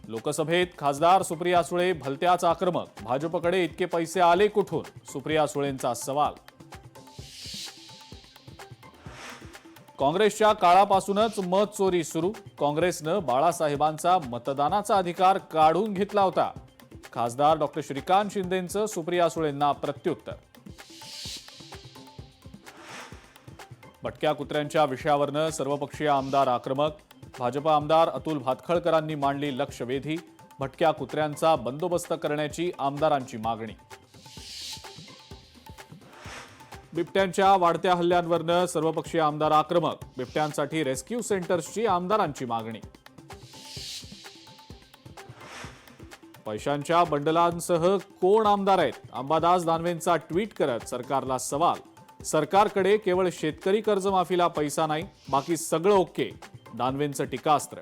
लोकसभेत खासदार सुप्रिया सुळे भलत्याच आक्रमक. भाजपकडे इतके पैसे आले कुठून? सुप्रिया सुळेंचा सवाल. काँग्रेसच्या काळापासूनच मत चोरी सुरू. काँग्रेसनं बाळासाहेबांचा मतदानाचा अधिकार काढून घेतला होता. खासदार डॉक्टर श्रीकांत शिंदेंचं सुप्रिया सुळेंना प्रत्युत्तर. भटक्या कुत्र्यांच्या विषयावरनं सर्वपक्षीय आमदार आक्रमक. भाजप आमदार अतुल भातखळकरांनी मांडली लक्षवेधी. भटक्या कुत्र्यांचा बंदोबस्त करण्याची आमदारांची मागणी. बिबट्यांच्या वाढत्या हल्ल्यांवरनं सर्वपक्षीय आमदार आक्रमक. बिबट्यांसाठी रेस्क्यू सेंटर्सची आमदारांची मागणी. पैशांच्या बंडलांसह कोण आमदार आहेत? अंबादास दानवेंचा ट्विट करत सरकारला सवाल. सरकारकडे केवळ शेतकरी कर्जमाफीला पैसा नाही, बाकी सगळं ओके. दानवेंचं टीकास्त्र.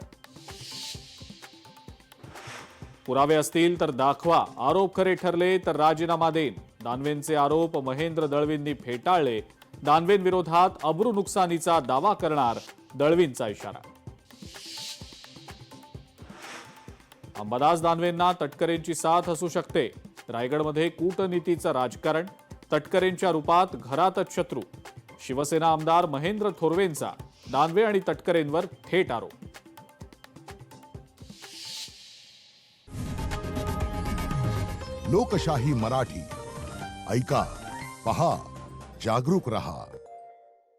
पुरावे असतील तर दाखवा. आरोप खरे ठरले तर राजीनामा देईन. दानवेंचे आरोप महेंद्र दळवींनी फेटाळले. दानवेंविरोधात अब्रू नुकसानीचा दावा करणार, दळवींचा इशारा. अंबादास दानवेंना तटकरेंची साथ असू शकते. रायगडमध्ये कूटनीतीचं राजकारण. तटकरेंच्या रूपात घरातच शत्रू. शिवसेना आमदार महेंद्र थोरवेंचा दानवे आणि तटकरेंवर थेट आरोप. लोकशाही मराठी ऐका, पहा, जागरूक रहा.